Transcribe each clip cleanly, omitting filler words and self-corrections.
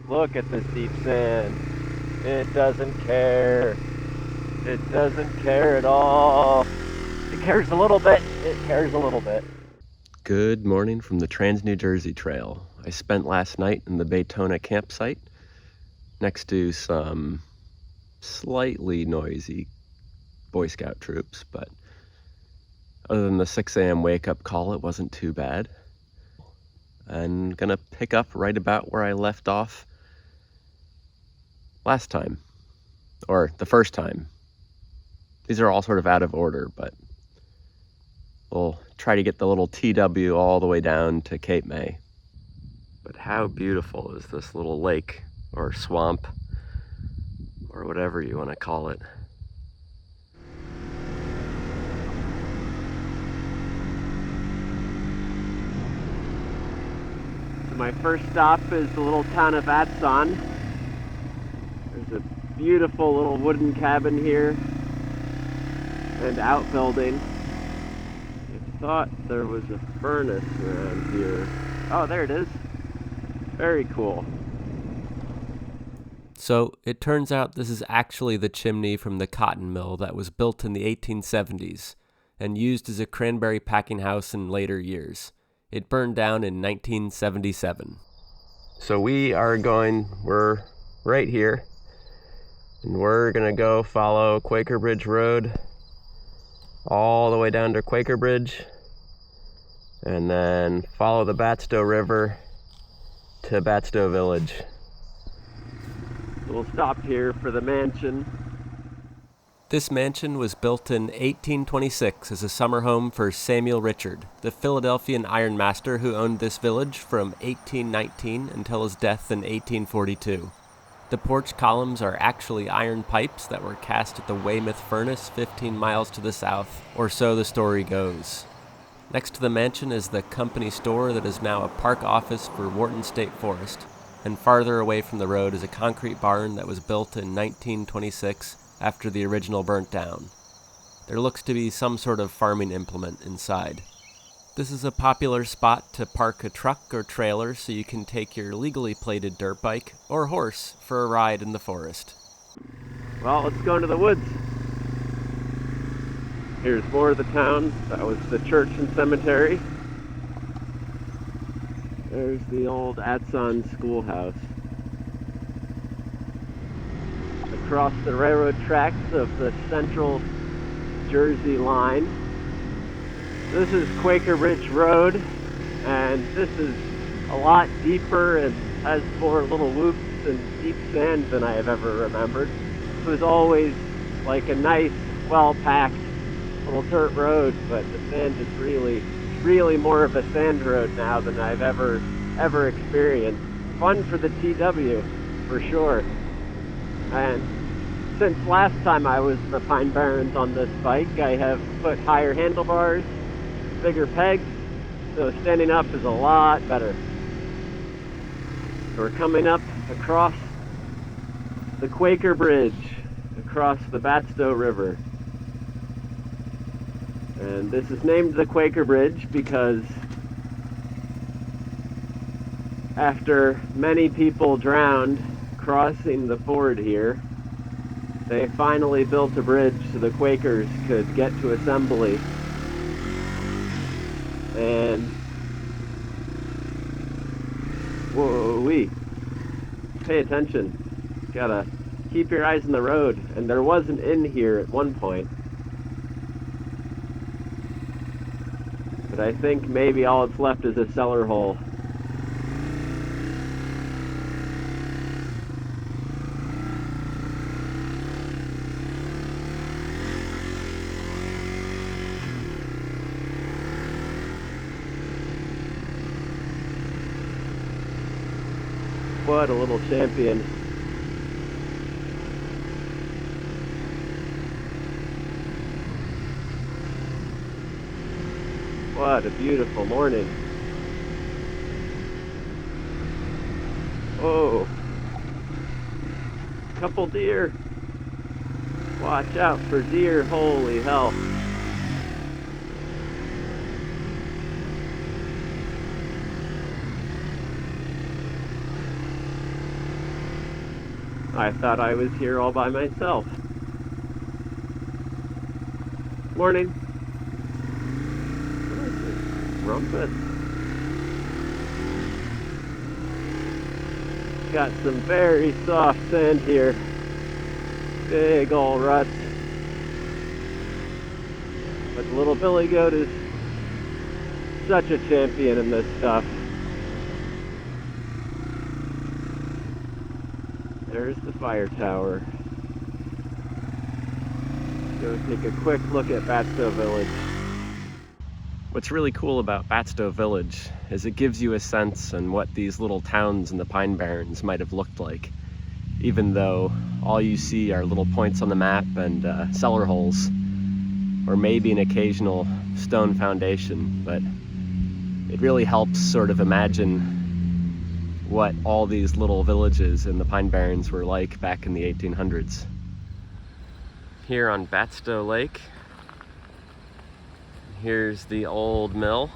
Look at this deep sand. It doesn't care. It doesn't care at all. It cares a little bit. It cares a little bit. Good morning from the Trans-New Jersey Trail. I spent last night in the Baytona campsite next to some slightly noisy Boy Scout troops, but other than the 6 a.m. wake-up call, it wasn't too bad. I'm gonna pick up right about where I left off last time, or the first time. These are all sort of out of order, but we'll try to get the little TW all the way down to Cape May. But how beautiful is this little lake, or swamp, or whatever you want to call it. So my first stop is the little town of Atson. There's a beautiful little wooden cabin here and outbuilding. I thought there was a furnace around here. Oh, there it is. Very cool. So it turns out this is actually the chimney from the cotton mill that was built in the 1870s and used as a cranberry packing house in later years. It burned down in 1977. So we're right here, and we're gonna go follow Quaker Bridge Road all the way down to Quaker Bridge, and then follow the Batstow River to Batstow Village. We'll stop here for the mansion. This mansion was built in 1826 as a summer home for Samuel Richard, the Philadelphian ironmaster who owned this village from 1819 until his death in 1842. The porch columns are actually iron pipes that were cast at the Weymouth furnace 15 miles to the south, or so the story goes. Next to the mansion is the company store that is now a park office for Wharton State Forest, and farther away from the road is a concrete barn that was built in 1926 after the original burnt down. There looks to be some sort of farming implement inside. This is a popular spot to park a truck or trailer so you can take your legally plated dirt bike or horse for a ride in the forest. Well, let's go into the woods. Here's more of the town. That was the church and cemetery. There's the old Atson schoolhouse. Across the railroad tracks of the Central Jersey line. This is Quaker Ridge Road, and this is a lot deeper and has more little whoops and deep sand than I have ever remembered. It was always like a nice, well-packed little dirt road, but the sand is really more of a sand road now than I've ever experienced. Fun for the TW, for sure. And since last time I was the Pine Barrens on this bike, I have put higher handlebars, bigger pegs, so standing up is a lot better. So we're coming up across the Quaker Bridge, across the Batstow River. And this is named the Quaker Bridge because after many people drowned crossing the ford here, they finally built a bridge so the Quakers could get to Assembly. And whoa-wee, pay attention. Gotta keep your eyes on the road. And there was an inn here at one point. But I think maybe all that's left is a cellar hole. What a little champion. What a beautiful morning. Oh, couple deer. Watch out for deer, holy hell. I thought I was here all by myself. Morning. What is this? Rumpus. Got some very soft sand here. Big ol' ruts. But the little billy goat is such a champion in this stuff. There's the fire tower. Go take a quick look at Batstow Village. What's really cool about Batstow Village is it gives you a sense on what these little towns in the Pine Barrens might have looked like, even though all you see are little points on the map and cellar holes, or maybe an occasional stone foundation, but it really helps sort of imagine what all these little villages in the Pine Barrens were like back in the 1800s. Here on Batstow Lake, here's the old mill,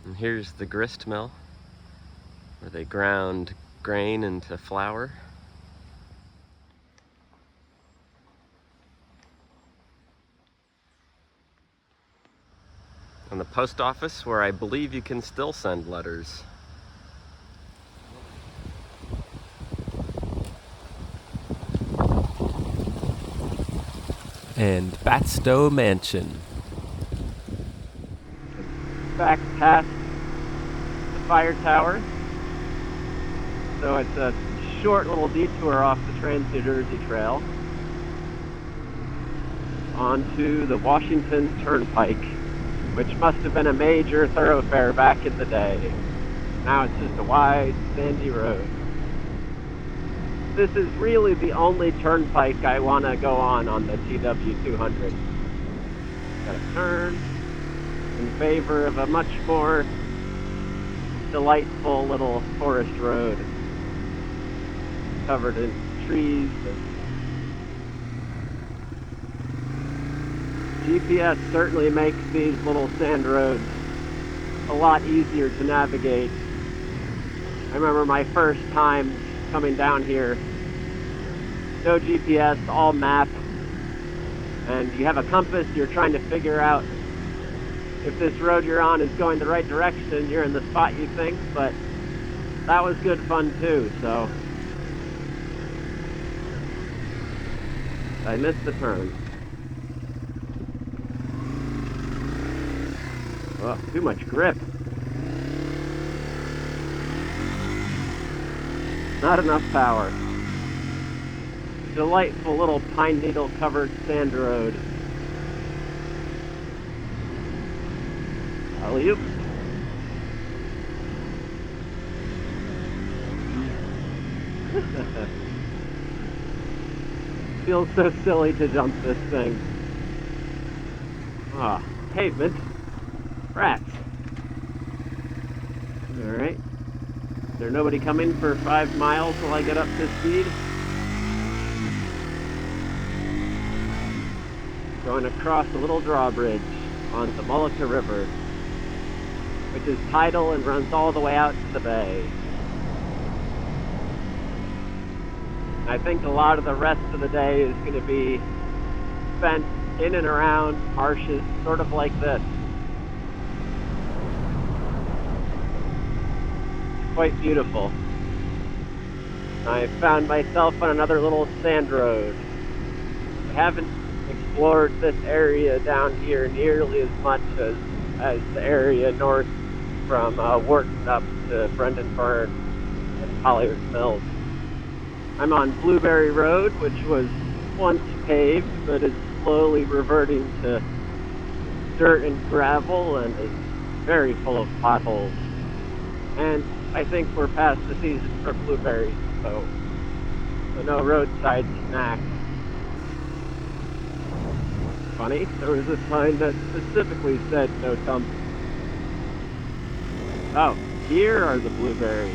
and here's the grist mill, where they ground grain into flour. And the post office, where I believe you can still send letters. And Batstow Mansion. Back past the fire tower. So it's a short little detour off the Trans-New Jersey Trail onto the Washington Turnpike, which must have been a major thoroughfare back in the day. Now it's just a wide, sandy road. This is really the only turnpike I want to go on the TW200. Gotta turn in favor of a much more delightful little forest road covered in trees. GPS certainly makes these little sand roads a lot easier to navigate. I remember my first time coming down here, no GPS, all map, and you have a compass, you're trying to figure out if this road you're on is going the right direction, you're in the spot you think, but that was good fun too, so I missed the turn. Oh, too much grip. Not enough power. Delightful little pine needle covered sand road. Alley-oop. Feels so silly to jump this thing. Ah, pavement. Rats. Alright. Is there nobody coming for 5 miles till I get up to speed? Going across a little drawbridge on the Mullica River, which is tidal and runs all the way out to the bay. I think a lot of the rest of the day is going to be spent in and around marshes, sort of like this. Quite beautiful. I found myself on another little sand road. I haven't explored this area down here nearly as much as the area north from Wharton up to Brendan Burn and Collier's Mills. I'm on Blueberry Road, which was once paved, but is slowly reverting to dirt and gravel and is very full of potholes. And I think we're past the season for blueberries, so no roadside snacks. Funny, there was a sign that specifically said no dumping. Oh, here are the blueberries.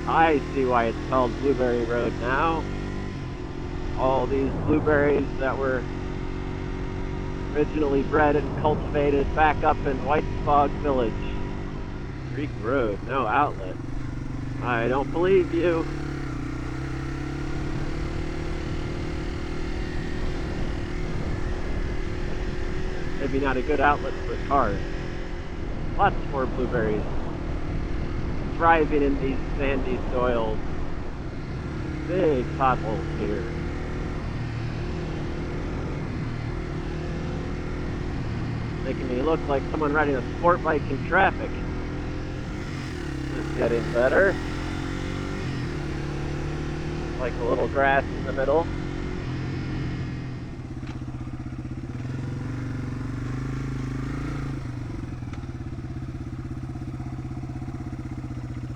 I see why it's called Blueberry Road now. All these blueberries that were originally bred and cultivated back up in White Fog Village. Creek Road, no outlet. I don't believe you. maybe not a good outlet for cars. Lots more blueberries. Thriving in these sandy soils. Big potholes here. Making me look like someone riding a sport bike in traffic. Just getting better. Like a little grass in the middle.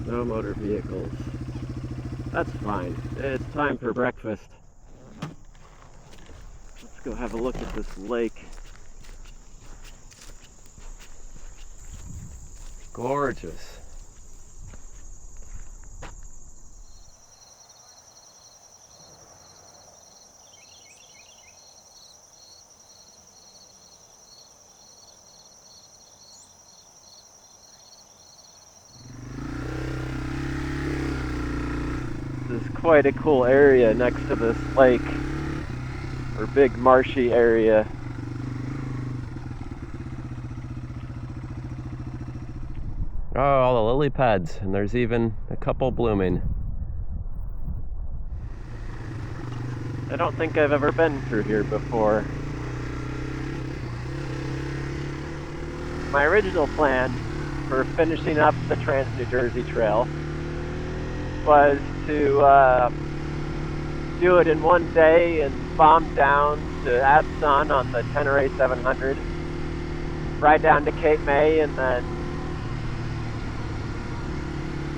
No motor vehicles. That's fine. It's time for breakfast. Let's go have a look at this lake. Gorgeous. This is quite a cool area next to this lake, or big marshy area. Oh, all the lily pads, and there's even a couple blooming. I don't think I've ever been through here before. My original plan for finishing up the Trans-New Jersey Trail was to do it in one day and bomb down to Abson on the Tenere 700, ride down to Cape May, and then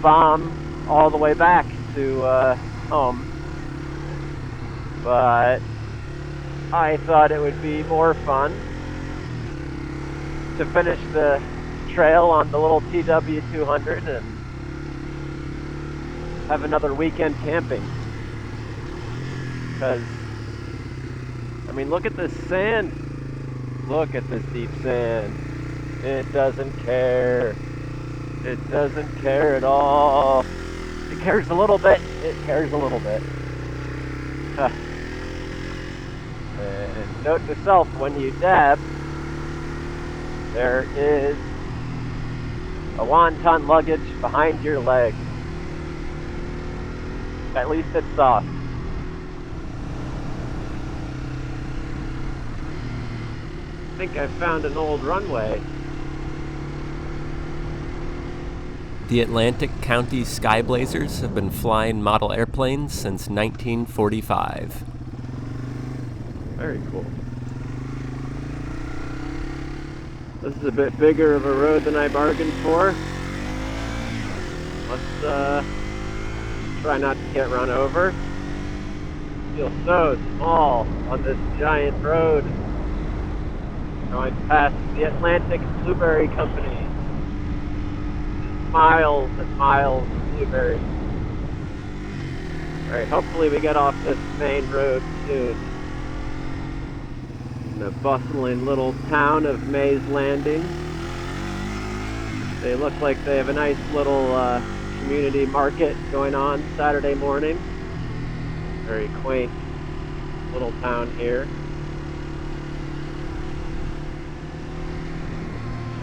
bomb all the way back to home. But I thought it would be more fun to finish the trail on the little TW200 and have another weekend camping. Because, I mean, look at this sand. Look at this deep sand. It doesn't care. It doesn't care at all. It cares a little bit. It cares a little bit. And note to self, when you dab, there is a wonton luggage behind your leg. At least it's soft. I think I found an old runway. The Atlantic County Skyblazers have been flying model airplanes since 1945. Very cool. This is a bit bigger of a road than I bargained for. Let's try not to get run over. I feel so small on this giant road. Going past the Atlantic Blueberry Company. Miles and miles of blueberries. Alright, hopefully we get off this main road soon. In the bustling little town of Mays Landing. They look like they have a nice little community market going on Saturday morning. Very quaint little town here.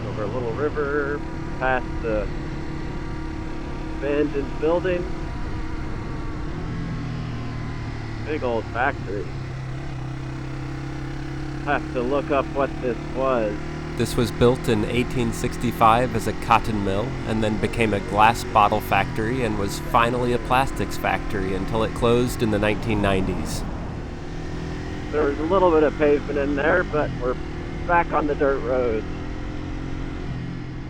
Over a little river, past the abandoned building. Big old factory. Have to look up what this was. This was built in 1865 as a cotton mill, and then became a glass bottle factory, and was finally a plastics factory until it closed in the 1990s. There was a little bit of pavement in there, but we're back on the dirt roads.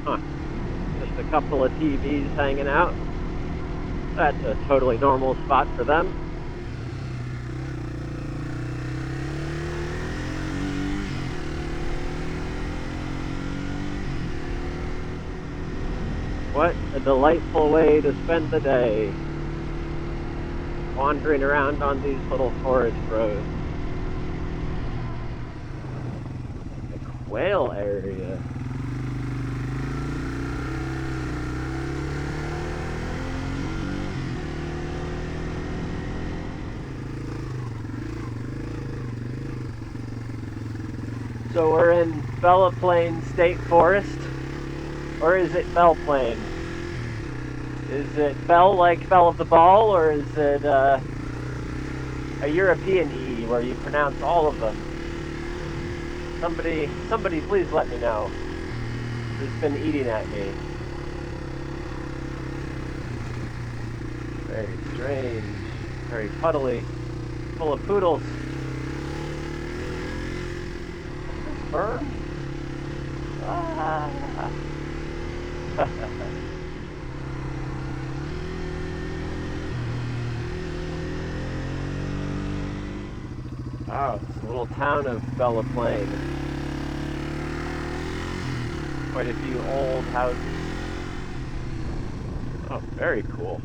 Huh. Just a couple of TVs hanging out. That's a totally normal spot for them. What a delightful way to spend the day. Wandering around on these little forest roads. A quail area. So we're in Bella Plain State Forest? Or is it Belle Plain? Is it Belle like Belle of the Ball, or is it a European E where you pronounce all of them? Somebody please let me know who's been eating at me. Very strange, very puddly, full of poodles. Sperm? Ah. Oh, it's a little town of Bella Plain. Quite a few old houses. Oh, very cool.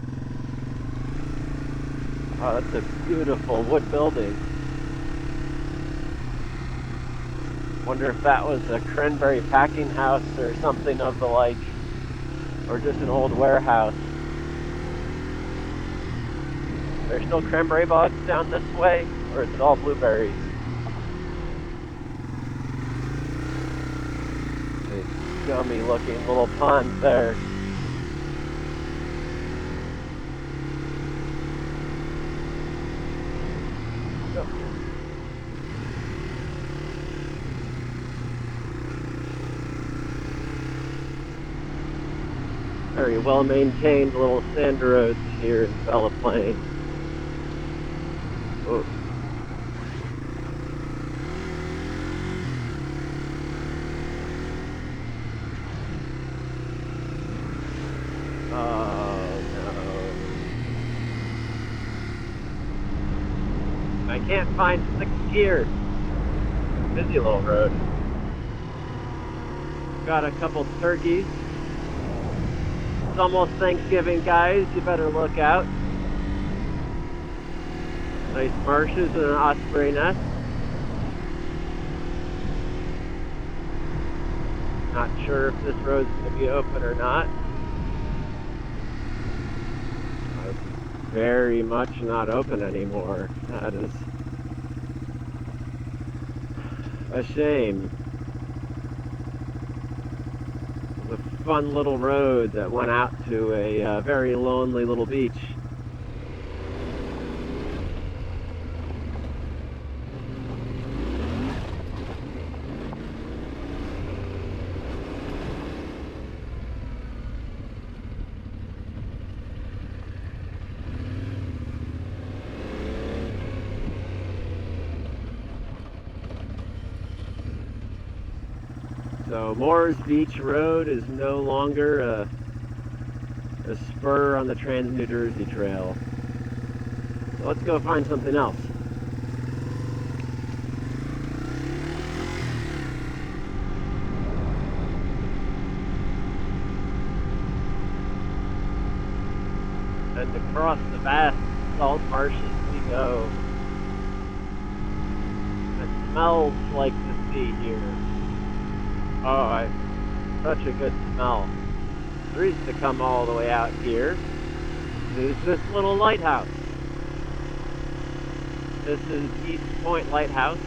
Oh, that's a beautiful wood building. Wonder if that was a cranberry packing house or something of the like, or just an old warehouse. There's still cranberry bogs down this way, or is it all blueberries? A yummy looking little pond there. Very well maintained little sand roads here in Bella Plain. Oh. Oh no. I can't find 6th gear. Busy little road. Got a couple turkeys. It's almost Thanksgiving, guys. You better look out. Nice marshes and an osprey nest. Not sure if this road's going to be open or not. It's very much not open anymore. That is a shame. A fun little road that went out to a very lonely little beach. So Moores Beach Road is no longer a spur on the Trans-New Jersey Trail. So let's go find something else. And across the vast salt marshes we go. It smells like the sea here. Oh, such a good smell. The reason to come all the way out here is this little lighthouse. This is East Point Lighthouse.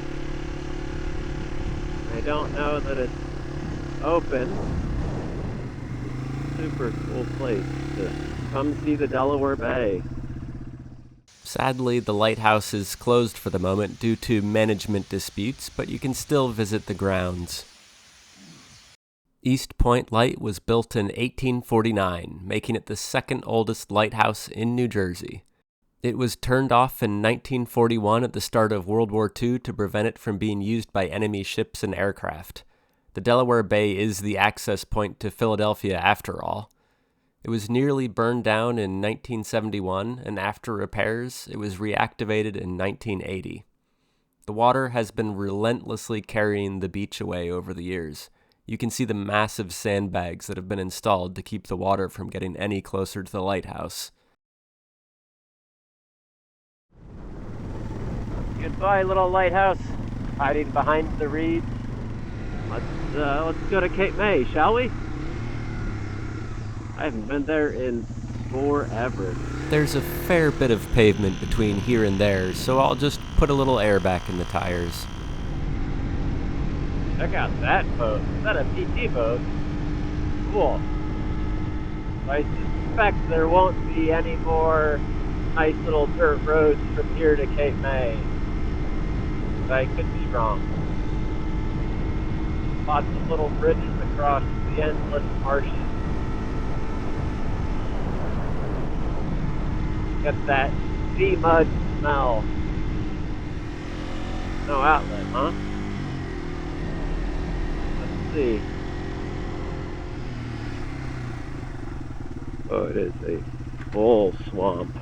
I don't know that it's open. Super cool place to come see the Delaware Bay. Sadly, the lighthouse is closed for the moment due to management disputes, but you can still visit the grounds. East Point Light was built in 1849, making it the second oldest lighthouse in New Jersey. It was turned off in 1941 at the start of World War II to prevent it from being used by enemy ships and aircraft. The Delaware Bay is the access point to Philadelphia after all. It was nearly burned down in 1971, and after repairs, it was reactivated in 1980. The water has been relentlessly carrying the beach away over the years. You can see the massive sandbags that have been installed to keep the water from getting any closer to the lighthouse. Goodbye, little lighthouse, hiding behind the reeds. Let's go to Cape May, shall we? I haven't been there in forever. There's a fair bit of pavement between here and there, so I'll just put a little air back in the tires. Check out that boat. Is that a PT boat? Cool. I suspect there won't be any more nice little dirt roads from here to Cape May. But I could be wrong. Lots of little bridges across the endless marshes. Get that sea mud smell. No outlet, huh? Let's see. Oh, it is a full swamp.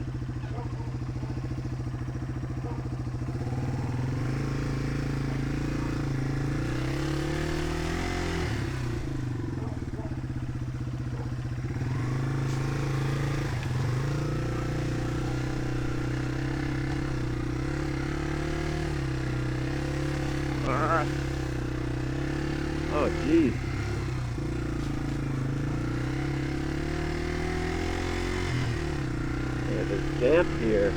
Oh, geez. It is damp here.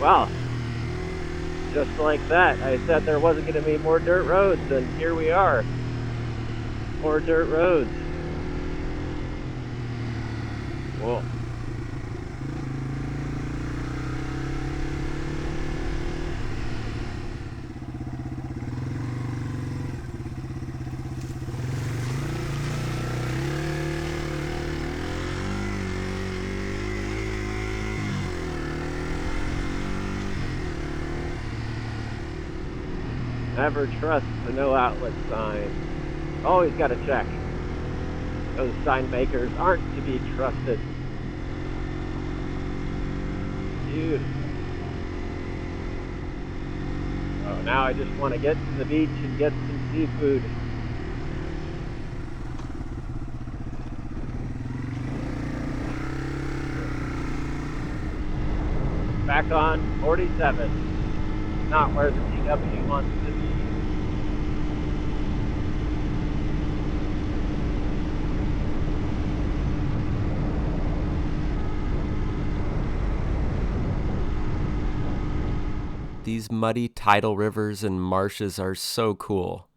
Wow. Just like that. I said there wasn't going to be more dirt roads, and here we are. More dirt roads. Whoa. Never trust the no outlet sign. Always got to check. Those sign makers aren't to be trusted. Dude. Oh, now I just want to get to the beach and get some seafood. Back on 47. Not where the TW wants to be. These muddy tidal rivers and marshes are so cool.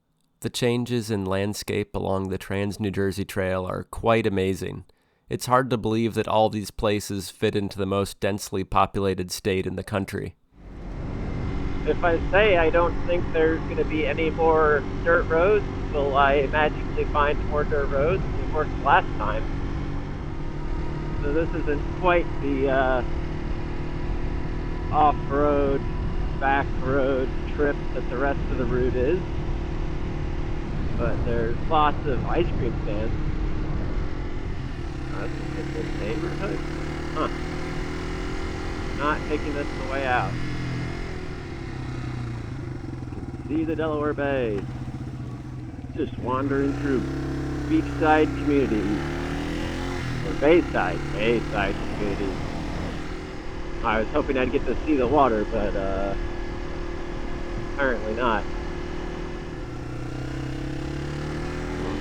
The changes in landscape along the Trans-New Jersey Trail are quite amazing. It's hard to believe that all these places fit into the most densely populated state in the country. If I say I don't think there's going to be any more dirt roads, will I magically find more dirt roads? It worked last time. So this isn't quite the off-road, back road trip that the rest of the route is. But there's lots of ice cream stands. That's a good neighborhood. Huh. Not taking this the way out. See the Delaware Bay. Just wandering through beachside communities. Or bayside communities. I was hoping I'd get to see the water, but apparently not.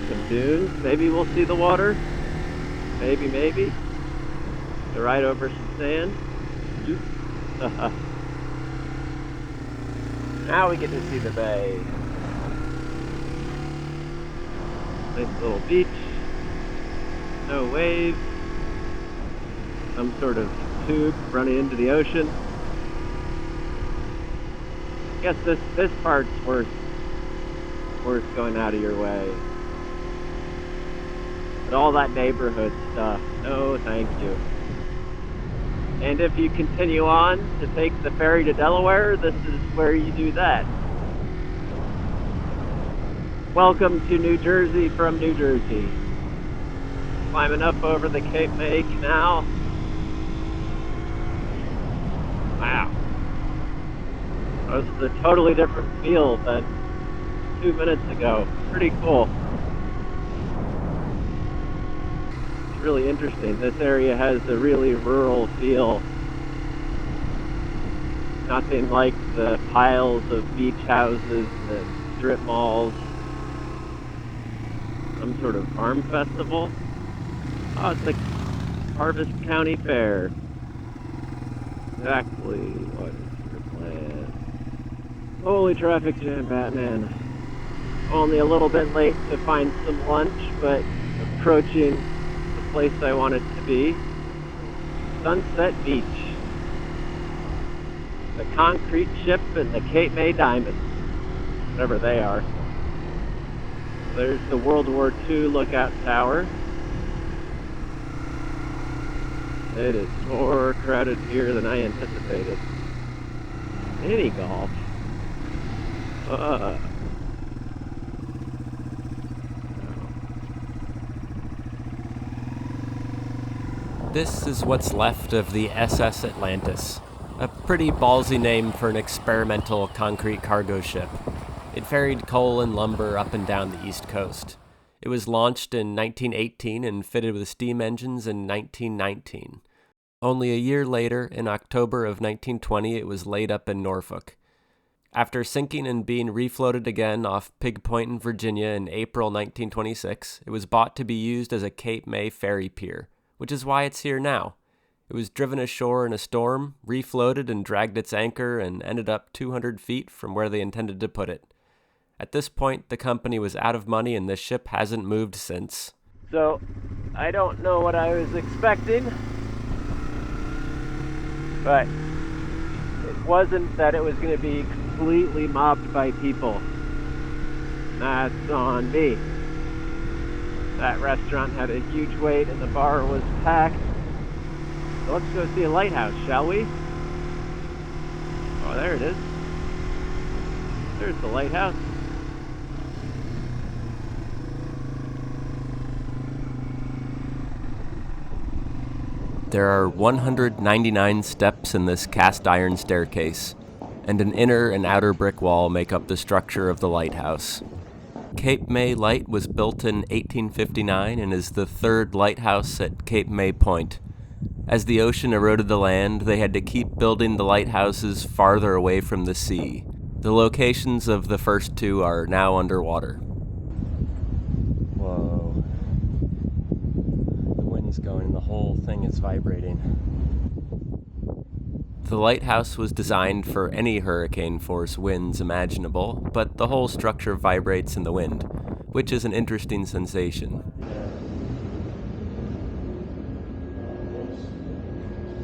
Some dunes. Maybe we'll see the water. Maybe. To ride over some sand. Now we get to see the bay. Nice little beach. No waves. Some sort of tube running into the ocean. I guess this part's worth going out of your way. But all that neighborhood stuff, no thank you. And if you continue on to take the ferry to Delaware, this is where you do that. Welcome to New Jersey from New Jersey. Climbing up over the Cape May Canal. Wow. This is a totally different feel than 2 minutes ago. Pretty cool. It's really interesting. This area has a really rural feel. Nothing like the piles of beach houses and strip malls. Some sort of farm festival. Oh, it's like Harvest County Fair. exactly what is your plan? Holy traffic jam, Batman. Only a little bit late to find some lunch, but approaching the place I wanted to be. Sunset Beach. The concrete ship and the Cape May Diamonds. Whatever they are. There's the World War II lookout tower. It is more crowded here than I anticipated. Mini golf. This is what's left of the SS Atlantis, a pretty ballsy name for an experimental concrete cargo ship. It ferried coal and lumber up and down the East Coast. It was launched in 1918 and fitted with steam engines in 1919. Only a year later, in October of 1920, it was laid up in Norfolk. After sinking and being refloated again off Pig Point in Virginia in April 1926, it was bought to be used as a Cape May ferry pier, which is why it's here now. It was driven ashore in a storm, refloated and dragged its anchor, and ended up 200 feet from where they intended to put it. At this point, the company was out of money and the ship hasn't moved since. So, I don't know what I was expecting, but it wasn't that it was going to be completely mobbed by people. That's on me. That restaurant had a huge wait and the bar was packed. So let's go see a lighthouse, shall we? Oh, there it is. There's the lighthouse. There are 199 steps in this cast iron staircase, and an inner and outer brick wall make up the structure of the lighthouse. Cape May Light was built in 1859 and is the third lighthouse at Cape May Point. As the ocean eroded the land, they had to keep building the lighthouses farther away from the sea. The locations of the first two are now underwater. Whoa. The wind's going, the whole thing is vibrating. The lighthouse was designed for any hurricane force winds imaginable, but the whole structure vibrates in the wind, which is an interesting sensation.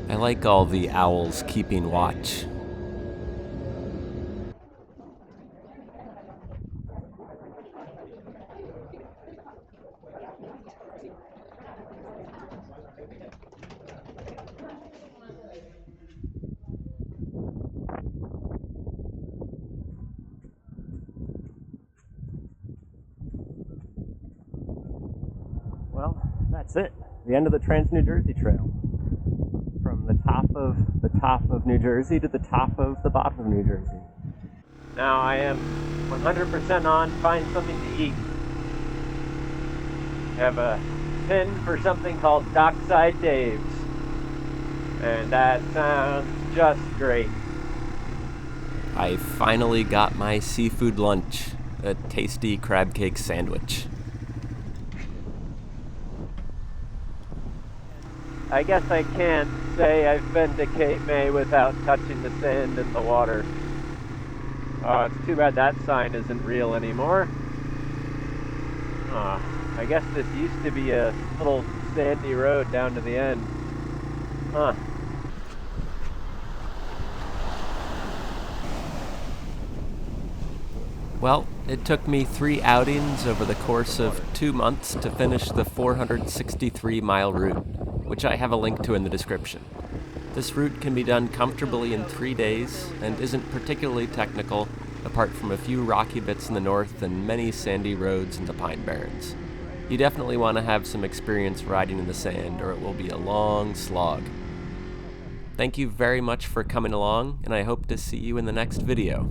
I like all the owls keeping watch. Well, that's it. The end of the Trans-New Jersey Trail. From the top of New Jersey to the top of the bottom of New Jersey. Now I am 100% on find something to eat. I have a pin for something called Dockside Dave's. And that sounds just great. I finally got my seafood lunch, a tasty crab cake sandwich. I guess I can't say I've been to Cape May without touching the sand and the water. Oh, it's too bad that sign isn't real anymore. I guess this used to be a little sandy road down to the end. Huh. Well, it took me 3 outings over the course of 2 months to finish the 463-mile route, which I have a link to in the description. This route can be done comfortably in 3 days and isn't particularly technical, apart from a few rocky bits in the north and many sandy roads in the Pine Barrens. You definitely want to have some experience riding in the sand, or it will be a long slog. Thank you very much for coming along, and I hope to see you in the next video.